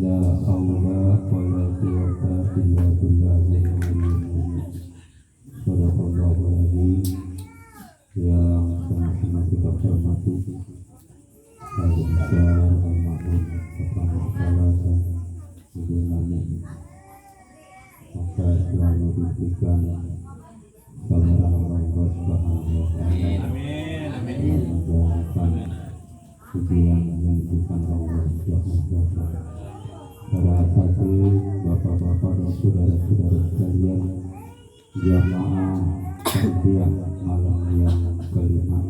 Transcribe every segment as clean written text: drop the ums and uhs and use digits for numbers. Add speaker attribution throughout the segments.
Speaker 1: La haula wala quwwata illa billahil aliyyil Sadaqallahul azim. Yang sama-sama kita hormati Al-Besar Al-Ma'mun Pertama kala dan Ibu Namun, maka selalu diberikan kebenaran Allah Subhanahu wa Ta'ala dalam menjalankan ujian yang diberikan Allah Subhanahu wa Ta'ala. Para hadirin, bapak-bapak dan saudara-saudara sekalian, jamaah takziah malam yang kelima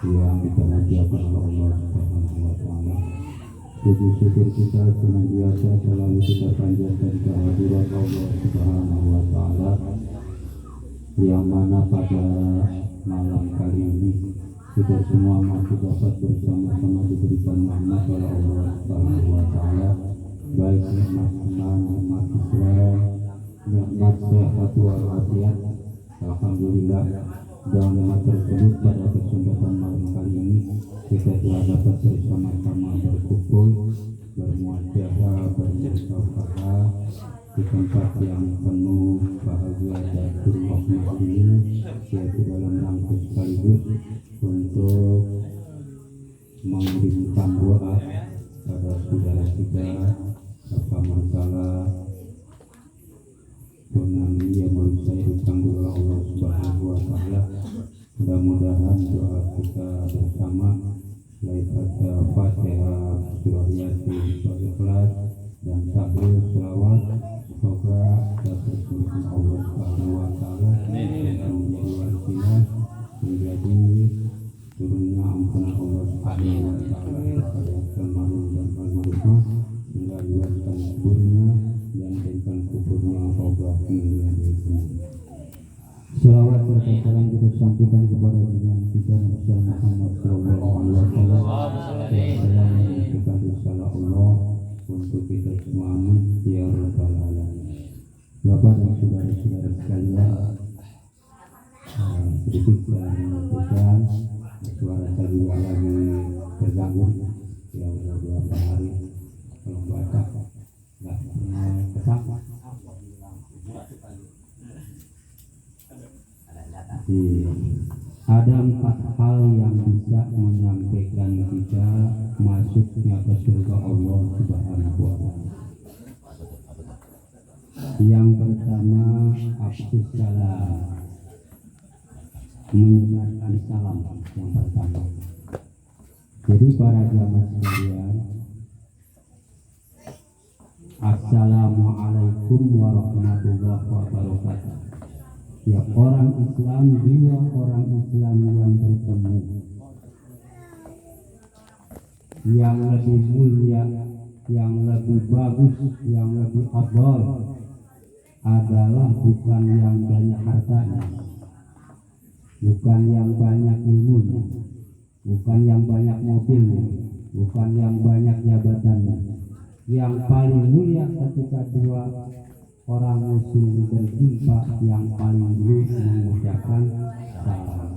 Speaker 1: yang dikerjakan oleh Allah Subhanahu wa Ta'ala. Puji syukur kita senantiasa selalu kita panjatkan kehadiran Allah Subhanahu wa Ta'ala, yang mana pada malam kali ini kita semua masih dapat bersama-sama diberikan nikmat oleh Allah Subhanahu wa Ta'ala, baik nikmat iman, nikmat Islam, nikmat sehat walafiat. Alhamdulillah, dengan nikmat tersebut pada kesempatan malam kali ini kita telah dapat bersama-sama berkumpul, bermuasyarah, bermusyawarah di tempat yang penuh bahagia dan rahmat ini, yaitu dalam rangka sekaligus untuk mengirimkan doa pada saudara kita Bapak Masalah dengan yang baru saya dipanggil oleh Allah Subhanahu wa Ta'ala. Mudah-mudahan doa kita bersama selain baca Fatihah, surah Yasin, surah Ikhlas dan tahlil selawat, semoga dapat diberkahi Allah Subhanahu wa Ta'ala dan menjadi wasilah menjadi turunnya ampunan Allah Subhanahu wa Ta'ala kepada almarhum dan almarhumah, hingga luaskan kuburnya dan berikan kuburnya Allah menjadi sini. Selawat serta salam kita sampaikan kepada junjungan kita Nabi Muhammad sallallahu alaihi wasallam. Salam yang dikasih salam Allah untuk kita semua, ya rabbal alamin. Bapak dan saudara-saudara sekalian, sedikit saya menyampaikan suara saya juga lagi terganggu ya, udah beberapa hari kalau baca nggak kesama. Ada 4 hal yang bisa menyampaikan kita masuknya ke surga Allah Subhanahu wa Ta'ala. Yang pertama, afsus salam, menyebarkan salam yang pertama. Jadi para jamaah sekalian, Assalamualaikum warahmatullahi wabarakatuh. Setiap orang Islam, jiwa orang Islam yang bertemu, yang lebih mulia, yang lebih bagus, yang lebih afdal adalah bukan yang banyak hartanya, bukan yang banyak ilmunya, bukan yang banyak mobilnya, bukan yang banyak jabatannya. Yang paling mulia ketika dua orang muslim berjumpa, yang paling dulu mengucapkan salam.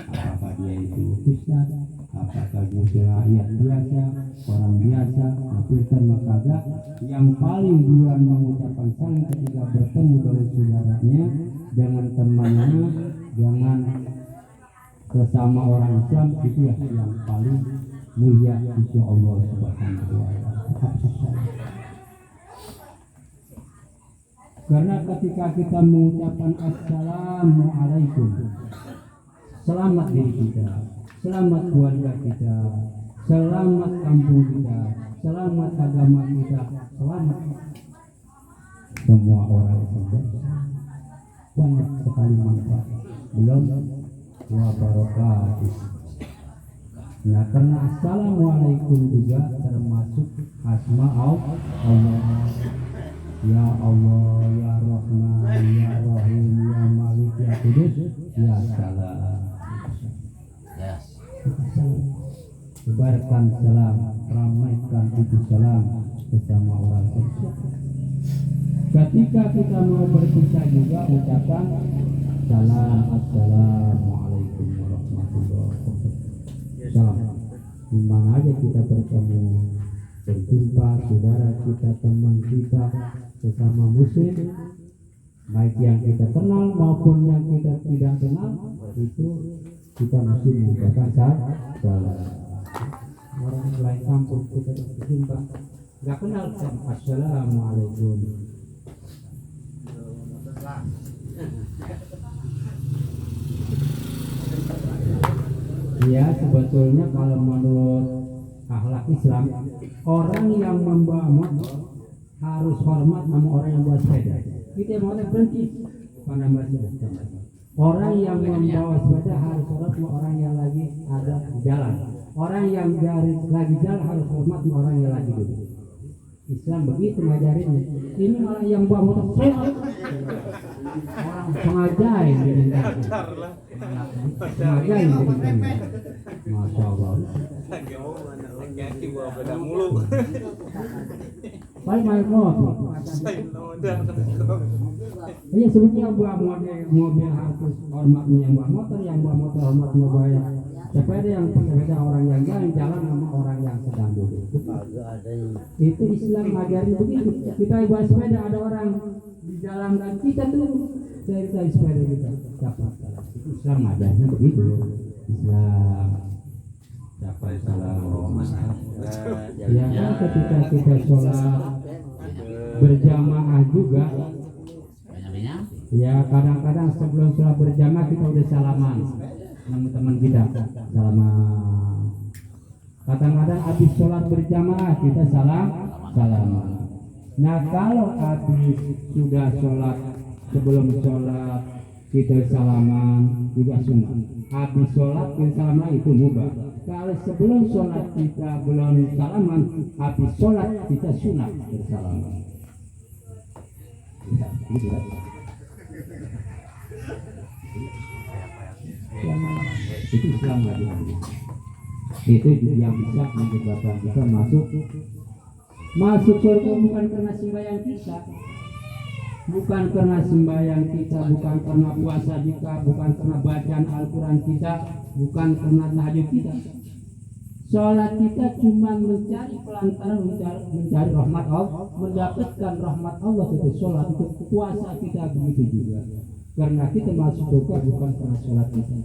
Speaker 1: Apakah dia itu ustaz, apakah dia rakyat biasa, orang biasa, maupun makagak, yang paling duluan mengucapkan salam ketika bertemu dengan saudaranya, dengan temannya, dengan sesama orang Islam, itu yang paling mulia insya Allah Subhanahu wa Ta'ala. Karena ketika kita mengucapkan Assalamualaikum, selamat diri kita, selamat keluarga kita, selamat kampung kita, selamat agama kita, selamat semua orang tersebut. Banyak sekali manfaat. Belum wabarakatuh. Nah, karena Assalamualaikum juga termasuk asma Allah. Ya Allah, Ya Rahman, Ya Rahim, Ya Malik, Ya Kudus, Ya Salam. Sebarkan salam, ramaikan itu salam bersama orang tersebut. Ketika kita mau berpisah juga ucapkan salam, assalamualaikum warahmatullahi wabarakatuh. Salam. Di mana aja kita bertemu, berjumpa saudara kita, teman kita, sesama muslim, baik yang kita kenal maupun yang kita tidak kenal, itu kita mesti mengucapkan salam. Orang lain kampung kita berjumpa nggak kenal, assalamualaikum. Ya, sebetulnya kalau menurut akhlak Islam, orang yang membawa motor harus hormat sama orang yang bawa sepeda. Kita mau berhenti pada sepeda. Orang yang membawa sepeda harus hormat sama orang yang lagi ada di jalan. Orang yang lagi jalan harus hormat sama orang yang lagi duduk. Islam begitu ngajarinnya. Ini malah yang bawa motor orang sengajain sengajain Masya Allah. Baik main motor. Iya, sebetulnya yang bawa mobil harus hormat yang bawa motor, yang bawa motor hormat mobil. Sepeda yang sepeda orang yang jalan sama orang yang sedang duduk. Itu Islam ngajarin begitu. Kita bawa sepeda, ada orang di jalan dan kita tuh dari sepeda kita dapat. Itu Islam ngajarnya begitu. Islam dapat salam. Ya kan ketika kita sholat berjamaah juga. Ya kadang-kadang sebelum sholat berjamaah kita udah salaman. Teman-teman kita salaman. Kadang-kadang habis sholat berjamaah kita salaman. Nah kalau habis sudah sholat, sebelum sholat kita salaman juga sunnah. Habis sholat kita salaman itu mubah. Kalau sebelum sholat kita belum salaman, habis sholat kita sunnah bersalaman. Itu Islam ngajarin. Itu yang bisa menyebabkan kita masuk surga bukan karena sembahyang kita, bukan karena sembahyang kita, bukan karena puasa kita, bukan karena bacaan Al-Quran kita, bukan karena tahajud kita. Sholat kita cuma mencari pelantaran, mencari rahmat Allah, mendapatkan rahmat Allah itu sholat. Untuk puasa kita begitu juga, karena kita masuk surga bukan karena sholat kita,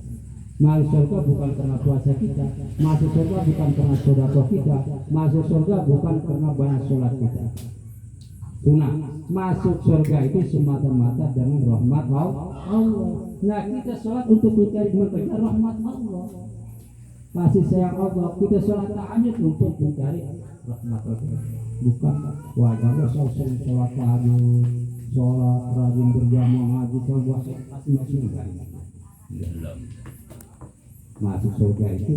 Speaker 1: masuk surga bukan karena puasa kita, masuk surga bukan karena sedekah kita, masuk surga bukan karena banyak sholat kita. Sunnah masuk surga itu semata-mata dengan rahmat Allah. Nah kita sholat untuk mengejar rahmat Allah, kasih sayang Allah. Kita sholat tahajud untuk mencari rahmat Allah, bukan wajah Allah. Sholat tahajud, sholat rajin berjamaah, ngaji, sholat masing-masing masuk surga itu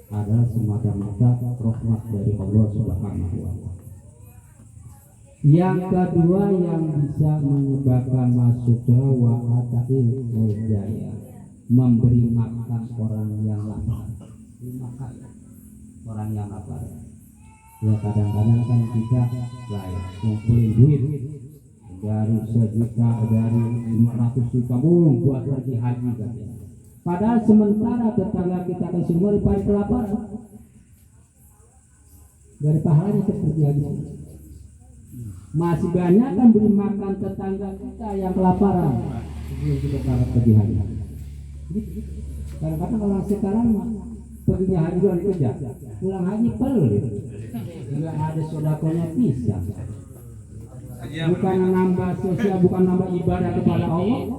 Speaker 1: adalah semata-mata rahmat dari Allah Subhanahu wa Ta'ala. Yang kedua yang bisa menyebabkan masuk surga adalah jaya, memberi makan orang yang lapar. Makan orang yang lapar. Ya kadang-kadang kan kita ngumpulin duit dari 1 juta, dari 500 juta buat pergi haji kan. Padahal sementara tetangga kita ke sumber paling kelaparan, dari pahalanya seperti haji. Masih banyak kan beri makan tetangga kita yang kelaparan. Kita para pergi haji. Kadang-kadang orang sekarang perginya haji doang kerja, pulang haji perlu, nggak ada sodakonya pisah. Bukan nambah sosial, bukan nambah ibadah kepada Allah.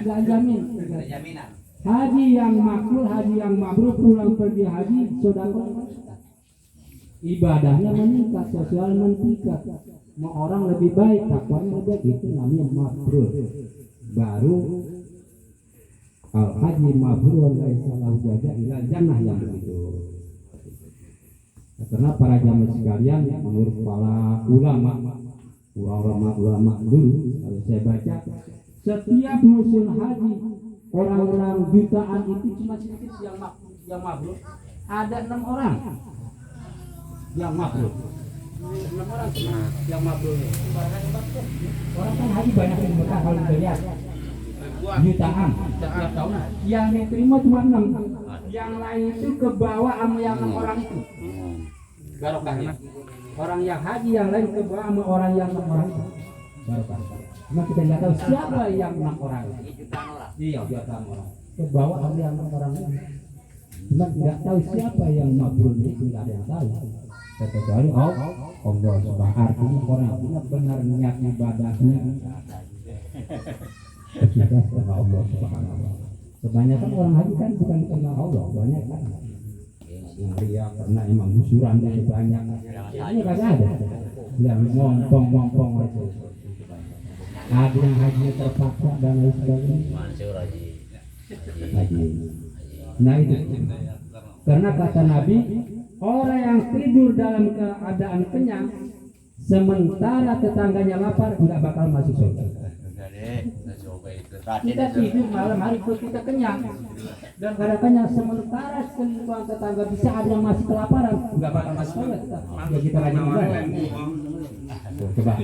Speaker 1: Nggak jamin. Haji yang makbul, haji yang mabrur, pulang pergi haji, sodako, ibadahnya meningkat, sosial meningkat. Mau orang lebih baik, takwanya lebih, itu namanya mabrur. Baru al-haji mabrur laisa lahu jaza ila jannah, yang begitu. Karena para jamaah sekalian, menurut para ulama dulu, kalau saya baca, setiap musim haji orang-orang jutaan itu cuma sedikit yang mabrur. Ada 6 orang yang mabrur. 6 orang yang mabrur. Orang kan haji banyak yang Mekah, kalau kita lihat jutaan setiap tahun, yang diterima cuma 6. yang lain itu ke bawah sama yang orang itu. Barokahnya. Orang yang haji yang lain ke bawah sama orang yang 6 orang itu. Barokah. Cuma kita nggak tahu siapa yang 6 orang. Iya, jutaan orang. Ke bawah sama yang 6 orang itu. Cuma nggak tahu siapa yang mabrur itu, nggak ada yang tahu. Kecuali Allah subhanahu. Artinya orang yang benar niat ibadahnya kita sama Allah subhanahu. Kebanyakan orang haji kan bukan karena Allah, banyak kan yang ria karena emang gusuran dari banyak. Ini kagak ada yang ngompong itu. Ada yang haji terpaksa dan lain sebagainya. Haji. Nah itu karena kata Nabi, orang yang tidur dalam keadaan kenyang sementara tetangganya lapar tidak bakal masuk surga. Kita tidur malam hari itu kita kenyang dan kadang-kadang sementara semua tetangga bisa ada yang masih kelaparan nggak bakal masuk surga kita. Ya kita rajin ibadah. Coba.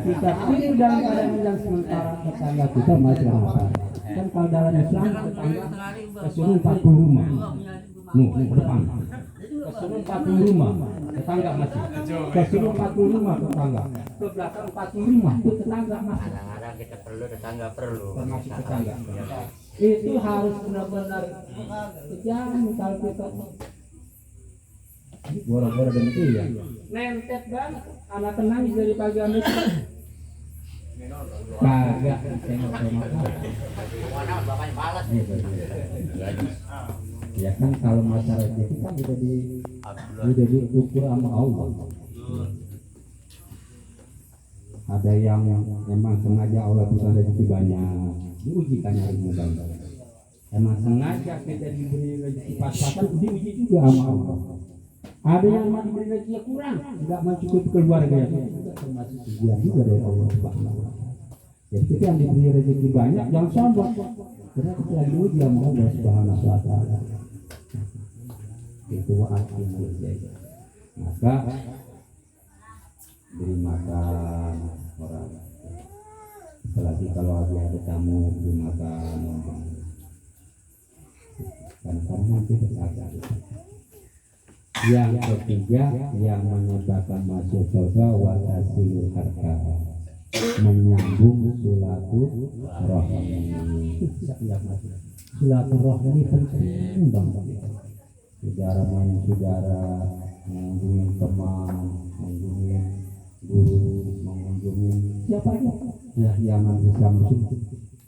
Speaker 1: Kita tidur dalam keadaan yang sementara tetangga kita masih lapar. Kan kalau dalam Islam tetangga kesuruh 40 rumah. Ke depan. Kesuruh 40 rumah, tetangga masih. Kesuruh 40 rumah tetangga. Ke belakang 40 rumah itu tetangga masih.
Speaker 2: Kadang-kadang kita perlu, tetangga perlu.
Speaker 1: Termasuk tetangga. Itu harus benar-benar jangan kalau kita boro-boro demikian. Nentet banget, anak tenang dari pagi sampai siang. Kagak tengok-tengok.
Speaker 2: Bapaknya balas.
Speaker 1: Ya kan kalau masalah itu kan udah diukur sama Allah. Ada yang memang sengaja Allah bisa rezeki banyak, diuji kan nyari banyak. Emang sengaja kita diberi rezeki pas-pasan, diuji juga sama Allah. Ada yang mau diberi rezeki kurang, nggak mencukupi keluarga itu termasuk ujian juga dari Allah Subhanahu. Jadi kita yang diberi rezeki banyak jangan sombong, karena kita lagi uji sama Allah Subhanahu wa Ta'ala. Itu al-ilmu. Maka beri makan orang. Apalagi kalau ada tamu beri makan. Karena nanti terjaga. Yang ketiga yang menyebabkan masuk surga watasilul harka, menyambung silaturahmi. Silaturahmi penting banget. Saudara main saudara, mengunjungi teman, mengunjungi guru, mengunjungi siapa aja ya yang bisa musuh.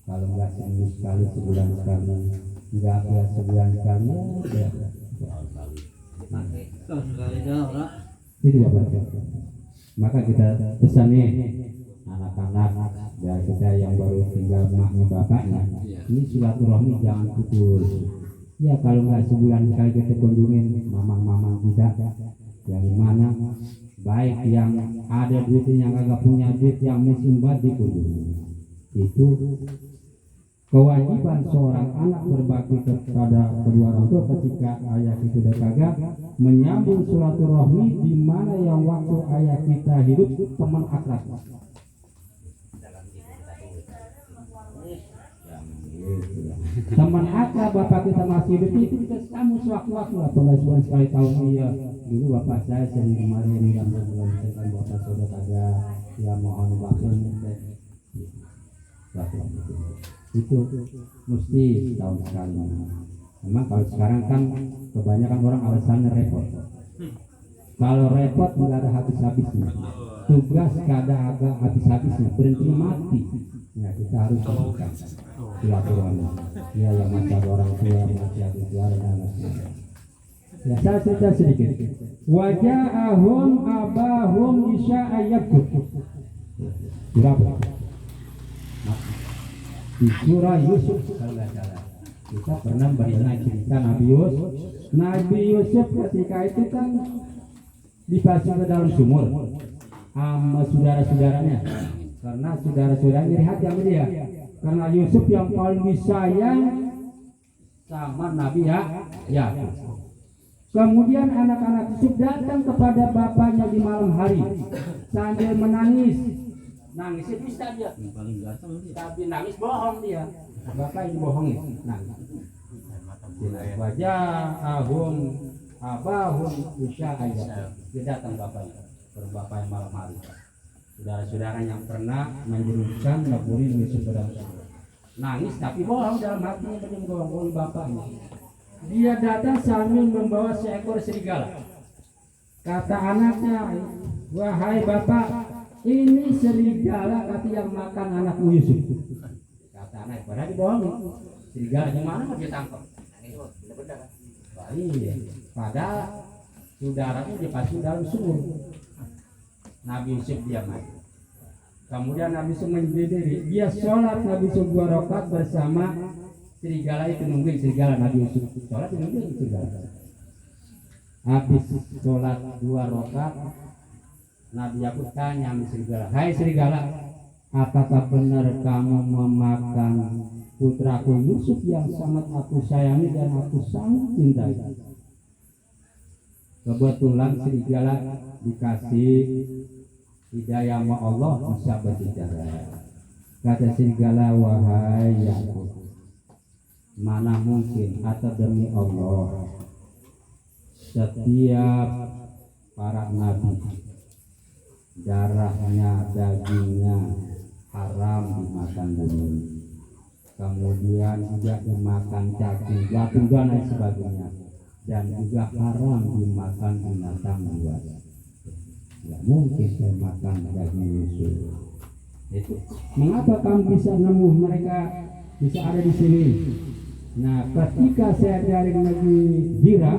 Speaker 1: Kalau nggak seminggu sekali, sebulan sekali, nggak sebulan sekali ya. Itu apa? Maka kita pesan nih anak-anak dan kita yang baru tinggal maknya bapaknya, ini silaturahmi jangan putus. Ya kalau nggak sebulan sekali kita kunjungin mamang-mamang kita yang mana baik yang ada duit yang agak punya duit yang miskin banget dikunjungi. Itu kewajiban seorang anak berbakti kepada kedua orang tua ketika ayah itu sudah kagak, menyambung silaturahmi di mana yang waktu ayah kita hidup teman akrab. Teman akrab bapak kita masih hidup itu kita sambung sewaktu-waktu, apalagi sebulan sekali tahun. Iya dulu bapak saya sering kemarin yang menjelaskan bapak sudah ada yang mohon waktu itu mesti tahun sekali. Memang kalau sekarang kan kebanyakan orang alasannya repot. Kalau repot nggak ada habis-habisnya, tugas nggak ada habis-habisnya, berhenti mati. Ya kita harus lakukan silaturahmi. Ya yang masih ada orang tua, masih ada saudara dan lain-lain. Ya saya cerita sedikit. Wajahahum abahum isya ayatku. Berapa? Di surah Yusuf kita pernah mendengar cerita Nabi Yusuf. Nabi Yusuf ketika itu kan dipasang ke dalam sumur sama saudara-saudaranya, karena saudara-saudaranya iri hati sama dia, karena Yusuf yang paling disayang sama Nabi Yakub. Kemudian anak-anak Yusuf datang kepada bapaknya di malam hari sambil menangis. Nangisnya bisa dia, tapi nangis bohong dia. Bapak ini bohong ya. Nah, wajah ahum abahum isya aja. Dia datang bapaknya, berbapak yang malam hari. Saudara-saudara yang pernah menjerumuskan ngaburin Yusuf dalam nangis tapi bohong dalam hatinya menjengkelkan bapaknya. Dia datang sambil membawa seekor serigala. Kata anaknya, wahai bapak, ini serigala kata yang makan anakmu Yusuf. Kata anak, padahal dibohongin. Serigala yang mana mau dia tangkap? Iya, padahal saudaranya dipasung dalam sumur. Nabi Yusuf diam aja. Kemudian Nabi Yusuf berdiri, dia sholat Nabi Yusuf 2 rakaat bersama serigala itu, nungguin serigala. Nabi Yusuf sholat nungguin serigala. Habis sholat 2 rakaat, Nabi Yakub tanya sama serigala, hai serigala, apakah benar kamu memakan putraku Yusuf yang sangat aku sayangi dan aku sangat cintai? Kebetulan serigala dikasih hidayah sama Allah bisa berbicara. Kata serigala, wahai Yakub, mana mungkin atau demi Allah setiap para nabi darahnya, dagingnya haram dimakan dulu, kemudian juga dimakan cacing, batu dan lain sebagainya, dan juga haram dimakan binatang buas. Ya mungkin saya makan daging Yusuf. Itu mengapa kamu bisa nemu mereka bisa ada di sini? Nah, ketika saya dari negeri Hira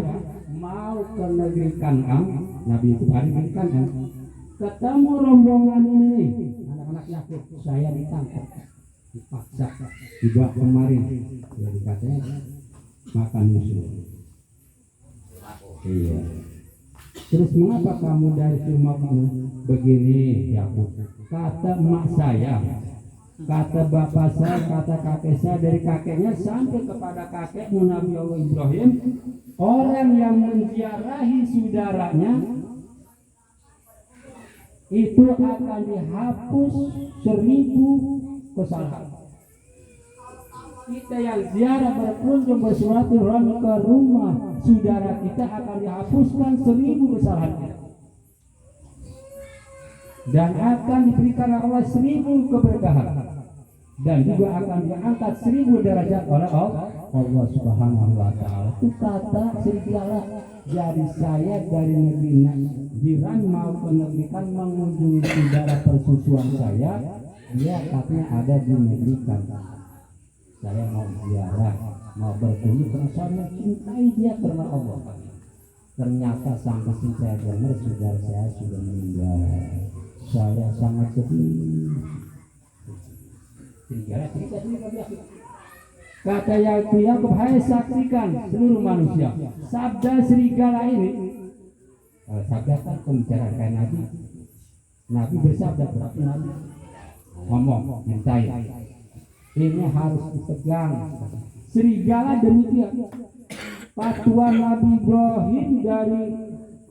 Speaker 1: mau ke negeri Kan'an, Nabi itu hari di Kan'an, ketemu rombongan ini, anak-anak Yakub, saya ditangkap, dipaksa, dibawa kemarin, ya dikatanya makan Yusuf. Iya. Terus mengapa kamu dari rumah kamu begini Yakub? Kata emak saya, kata bapak saya, kata kakek saya, dari kakeknya sampai kepada kakekmu Nabi Allah Ibrahim, orang yang menziarahi saudaranya itu akan dihapus 1000 kesalahan. Kita yang ziarah berkunjung bersilaturahmi ke rumah saudara kita akan dihapuskan 1000 kesalahan kita. Dan akan diberikan Allah 1000 keberkahan. Dan juga akan diangkat 1000 derajat oleh Allah Subhanahu wa taala. Itu kata serigala. Jadi saya dari negeri Jiran mau ke negeri kan mengunjungi saudara persusuan saya, dia katanya ada di negeri Kan'an. Saya mau ziarah, mau berkunjung karena saya mencintai dia karena Allah. Ternyata sampai sini saya dengar saudara saya sudah meninggal. Saya sangat sedih. Kata Yakub, hai saksikan seluruh manusia, sabda serigala ini. Sabda kan pembicaraan kayak Nabi. Nabi bersabda, berarti Nabi ngomong, mintai. Ini harus dipegang. Serigala demikian. Patuan Nabi Ibrahim dari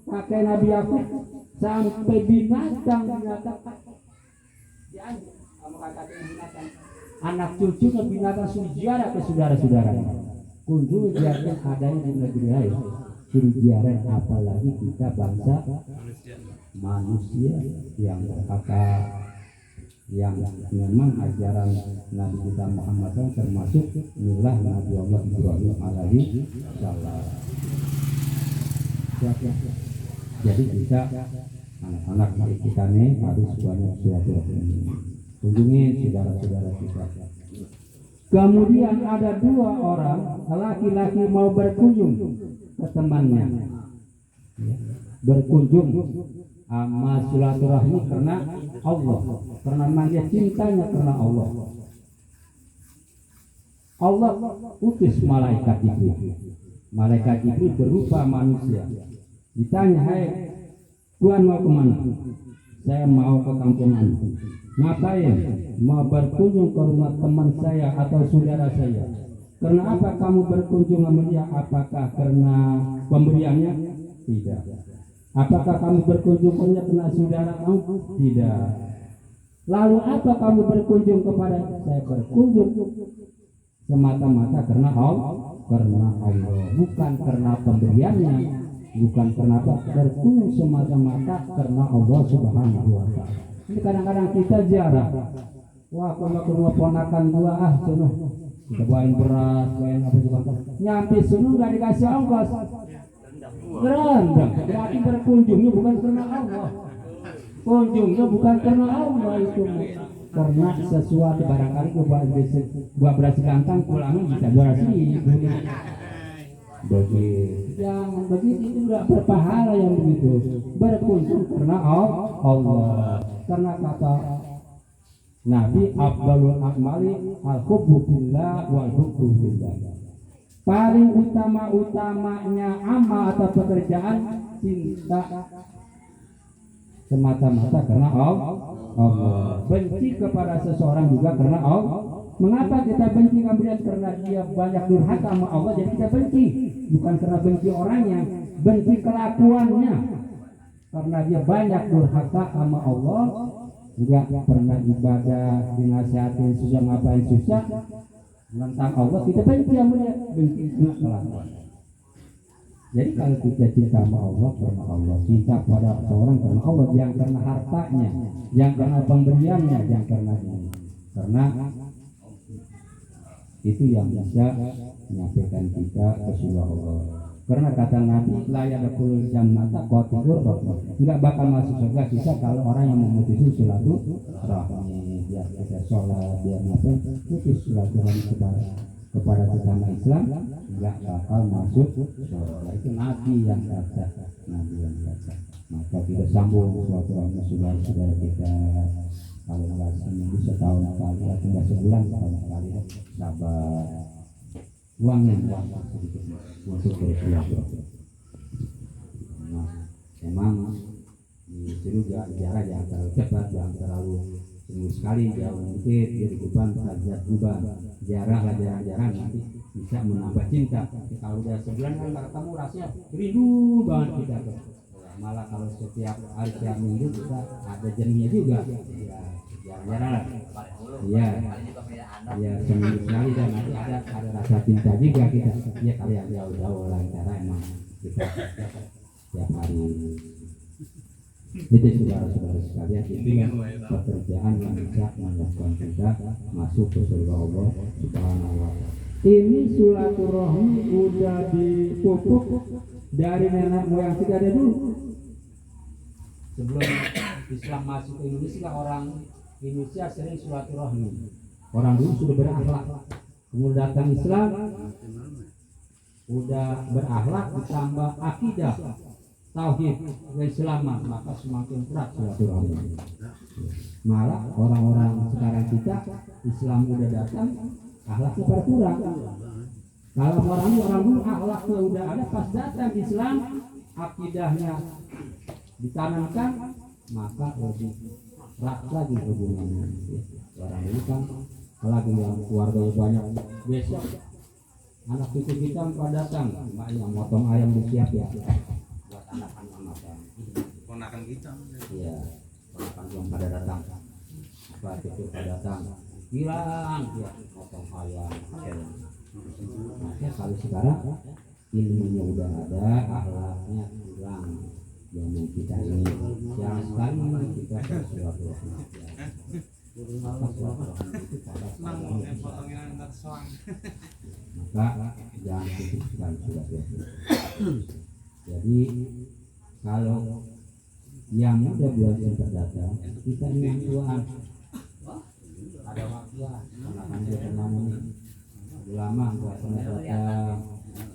Speaker 1: kakek Nabi Yakub sampai binatang anak cucu ke binatang ziarah ke saudara-saudara. Kunjungi biarkan adanya di negeri lain. Suruh ziarah, apalagi kita bangsa manusia yang berakal, yang memang ajaran Nabi kita Muhammad termasuk milah Nabi Allah Ibrahim alaihi salam. Jadi kita anak-anak kita nih harus banyak silaturahmi, kunjungi saudara-saudara kita. Kemudian ada 2 orang laki-laki mau berkunjung ke temannya, berkunjung sama silaturahmi karena Allah, karena dia cintanya karena Allah. Allah utus malaikat Jibril. Malaikat Jibril berupa manusia. Ditanya, hai Tuhan mau kemana? Saya mau ke kampung Anda. Ngapain? Mau berkunjung ke rumah teman saya atau saudara saya. Karena apa kamu berkunjung sama dia? Apakah karena pemberiannya? Tidak. Apakah kamu berkunjung karena saudara kamu? Tidak. Lalu apa kamu berkunjung kepada? Saya berkunjung semata-mata karena Allah, bukan karena pemberiannya, bukan karena apa, berkung semata-mata karena Allah Subhanahu wa Ta'ala. Ini kadang-kadang kita jarang. Wah, kalau ke rumah ponakan gua sono kita bawain beras, bawain apa juga. Nyampe sono nggak dikasih ongkos. Gerandang, berarti berkunjungnya bukan karena Allah. Kunjungnya bukan karena Allah itu. Karena sesuatu barangkali gua beras gantang pulangnya bisa beras ini. Jangan begitu, itu nggak berpahala yang begitu. Berkunjung karena Allah. Karena kata Nabi, afdalul a'mali al-hubbu billah wal hubbu billah. Paling utama-utamanya amal atau pekerjaan cinta semata-mata karena Allah. Benci kepada seseorang juga karena Allah. Mengapa kita benci kemudian? Karena dia banyak durhaka sama Allah, jadi kita benci. Bukan karena benci orangnya, benci kelakuannya. Karena dia banyak durhaka sama Allah, enggak pernah ibadah, dinasihatin susah, ngapain susah, tentang Allah kita benci sama dia, benci kelakuan. Jadi kalau kita cinta sama Allah karena Allah, cinta pada seorang karena Allah, jangan karena hartanya, jangan karena pemberiannya, jangan karena itu yang bisa menyampaikan kita ke surga Allah. Karena kata Nabi, la yadkhulul jannata qatilur rahmah. Enggak bakal masuk surga sisa kalau orang yang memutus silaturahmi, biar kita sholat, biar putus silaturahmi kepada sesama Islam, enggak bakal masuk surga. Itu Nabi yang kata. Maka kita sambung silaturahmi saudara-saudara kita. Kalau enggak seminggu setahun sekali, atau enggak sebulan sekali, sabar. Uangnya sedikit untuk bersilaturahmi. Nah, memang disuruh jarak jangan terlalu cepat, jangan terlalu seminggu sekali, jauh dikit, jadi beban, beban. Jarak lah, jarang-jarang nanti bisa menambah cinta. Kalau udah sebulan kan nggak ketemu, rasanya rindu banget kita. Malah kalau setiap hari, setiap minggu kita ada jennya juga. Ya, jarang-jarang lah. Iya, seminggu sekali dan nanti ada rasa cinta juga kita. Ya kali yang jauh-jauh lah, cara emang kita setiap hari. Itu saudara-saudara sekalian, itu pekerjaan yang bisa menyebabkan kita masuk ke surga Allah Subhanahu wa Ta'ala. Ini silaturahmi udah dipupuk dari nenek moyang kita ada dulu. Sebelum Islam masuk ke Indonesia, orang Indonesia sering silaturahmi. Orang dulu sudah berakhlak. Kemudian datang Islam, udah berakhlak ditambah akidah, tauhid, keislaman, maka semakin erat silaturahmi. Malah orang-orang sekarang kita Islam udah datang, akhlaknya berkurang. Kalau orang dulu akhlaknya udah ada, pas datang Islam, akidahnya ditanamkan, maka lebih erat lagi hubungannya. Orang ini kan lagi yang keluarganya banyak, besok anak cucu kita pada datang, maknya motong ayam disiap ya buat anak-anak makan. Ponakan kita. Iya, ponakan yang pada datang, apa cucu pada datang, hilang ya motong ayam. Makanya kalau sekarang ilmunya udah ada, akhlaknya hilang. Zaman kita ini yang sekali kita sesuatu maka jangan putuskan sudah. Jadi kalau yang muda bulan yang terdata, kita ingin Tuhan ada waktu akan dia kemana nih lama nggak pernah datang.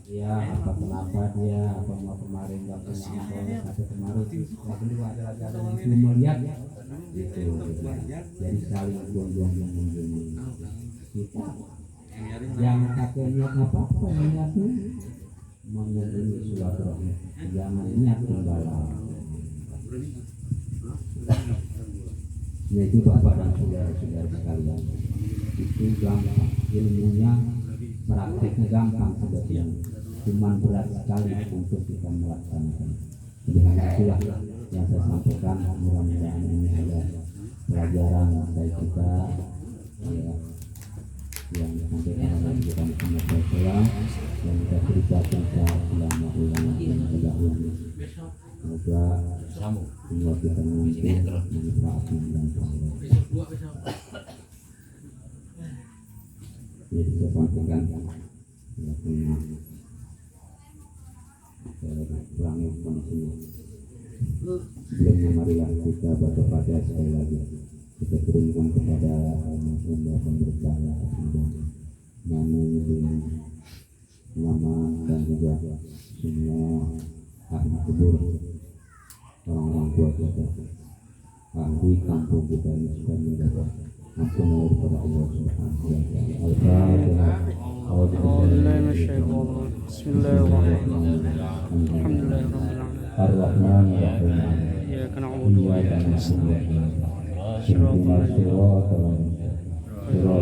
Speaker 1: Ya apa kenapa dia apa mau kemarin nggak pernah atau kemarin tapi juga ada yang melihat gitu. Jadi saling buang-buang yang mengunjungi kita jangan pakai niat apa-apa, niatnya mengunjungi silaturahmi, jangan niat tunggalan. Yaitu bapak dan saudara-saudara sekalian, itu gampang ilmunya, prakteknya gampang sebetulnya, cuman berat sekali untuk kita melaksanakan. Dengan itulah yang saya sampaikan, mudah-mudahan ini ada pelajaran dari kita ya, yang disampaikan oleh kita Muhammad SAW yang kita ceritakan selama ulama dan terdahulu. Semoga semua kita mampu manfaatkan dan pahala. Jadi saya sampaikan ulangi kondisinya. Sebelumnya marilah kita baca Fatihah sekali lagi. Kita kirimkan kepada Allah pemberkah nama dan juga semua ahli kubur, orang-orang tua kita, ahli kampung kita ini sudah mendapat ampun daripada Allah Subhanahu wa taala. Al-Fatihah.
Speaker 3: Bismillahirrahmanirrahim.
Speaker 1: Ar-Rahmanir-Rahim.
Speaker 3: Iyyaka na'budu wa iyyaka nasta'in.
Speaker 1: Ihdinas siratal ladzina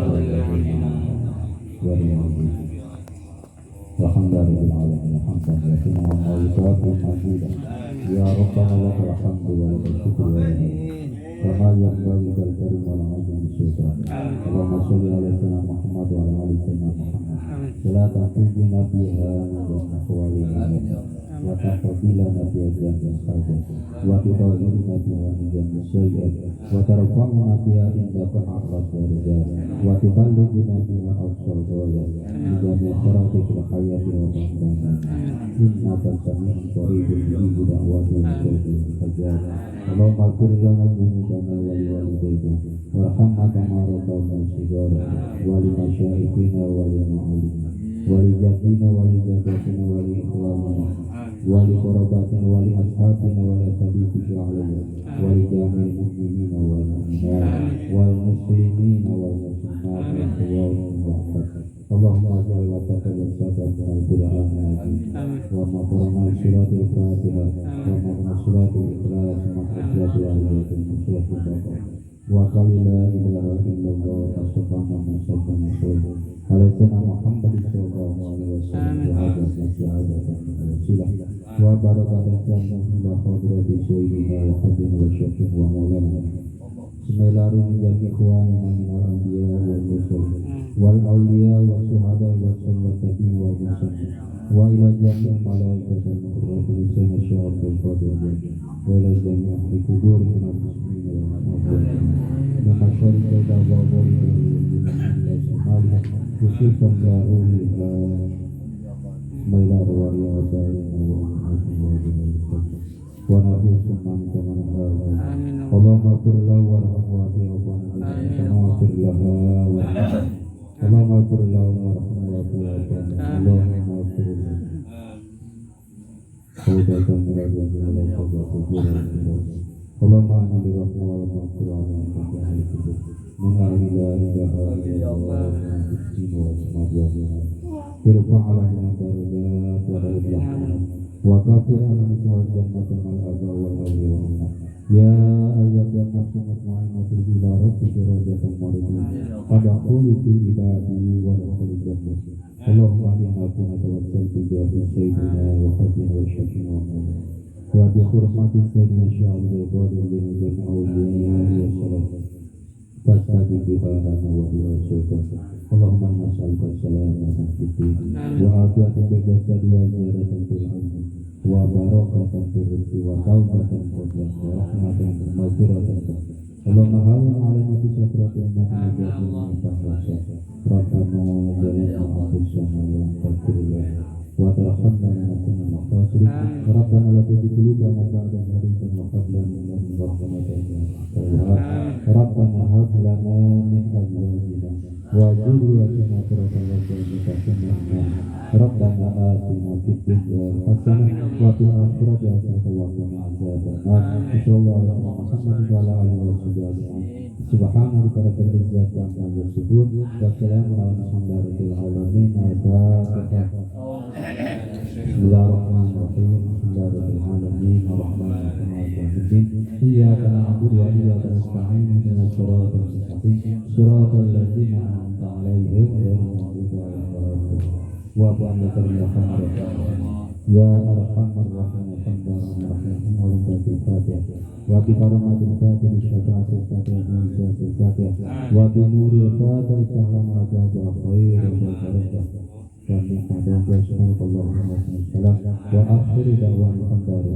Speaker 1: Alhamdulillah ya Rabbana lakal hamdu wa lakal syukru wa kama yanbaghi lil karim wal azim sultan. Allahumma shalli ala sayyidina Muhammad wa ala ali sayyidina Muhammad. Salatan tunjina biha min aqwalina wa taqabilana biha min khairin wa tutahhiruna biha min sayyi'at wa tarfa'una biha indaka a'la darajat wa tuballighuna biha aqsal ghayat min kharatikil hayati wa tahmana innaka sami'un qaribun mujibud da'wati al-hajat. Allahumma ighfir lana dhunubana wa li walidayna warhamna kama rabbana shighara wa li masyayikhina wa li ma'alina wa li jaddina wa li jaddatina wa li ikhwanina wa li qarabatina wa li ashabina wa li sadiqina alayhi wa li jami'il mu'minina wal mu'minat wal muslimina wal muslimat wa yawmil qiyamah. Allahumma ja'al wa taqabbal al-Qur'an wa maqrana suratul Fatihah wa maqrana suratul Ikhlas wa maqrana suratul Baqarah wa qul la ilaha illallah subhanahu wa ta'ala alaina Muhammad sallallahu alaihi wasallam wa wa barakatuh ila hadrati sayyidina wa habibina wa syafi'ina wa maulana. Bismillahirrahmanirrahim. Ikhwanina minal anbiya wal mursalin wal awliya wa syuhada wa sholihin wa muslimin wa ila jami'il malaikati wal muqarrabin syahadatul fadhil wa ila jami'il kubur minal muslimin wal mu'minin wa masyarakat wa wal khususan dari Bismillahirrahmanirrahim. Wa nabiyyu Allahumma ighfir lahu warhamhu wa afihi Allahumma ighfir lahu warhamhu wa afihi Allahumma ighfir Allahumma anil rahmah wal maghfirah min ahli la ilaha illallah irfa' alaina darajat wa darajat wa kafir alaina jannatan al-aba wal awliya ya ayyuhan nafsu mutmainnah ila rabbika radiyatan mardiyyah fadkhuli fi ibadi wa dkhuli jannah. Allahumma inna kunna tawakkal fi sayyidina wa habibina wa syafi'ina wa bi hurmati sayyidina syai'il qadir bin awliya wa salam fasadi biha wa huwa sultan. Allahumma nas'aluka salamatan fid din wa afiyatan fil jasad wa ziyadatan fil ilm wa barakatan fil rizqi wa tawbatan qabla wa rahmatan wa maghfiratan. Allahumma hawwin 'alaina fi sakratin innaka min fahsha rabbana zalamna anfusana wa taghfir wa tarhamna lanakunanna minal khasirin rabbana la tuzigh qulubana ba'da idh hadaytana wa hab lana min ladunka rahmatan innaka antal wahhab rabbana hab lana min azwajina wa dhurriyyatina qurrata a'yun rabbana atina fid dunya hasanah wa fil akhirati hasanah wa qina adzabannar. Sallallahu alaihi Muhammad wa ala alihi wa sahbihi subhanaka rabbil izzati amma yasifun wa salamun ala mursalin alamin. Bismillahirrahmanirrahim. Alhamdulillahirabbil alamin arrahmanirrahim maliki yaumiddin iyyaka na'budu wa iyyaka nasta'in ihdinas siratal mustaqim siratal ladzina an'amta 'alaihim ghairil maghdubi 'alaihim waladdallin wa Ya Arhamar Rahimin Rahman Al-Fatihah wa bi karamatil Fatihah syafa'atil Fatihah Al Fatihah wa bi nuril Fatihah salam ajaba khairul barakah wa min hadza subhanallahu wa bihamdihi wa akhiru da'wana alhamdulillah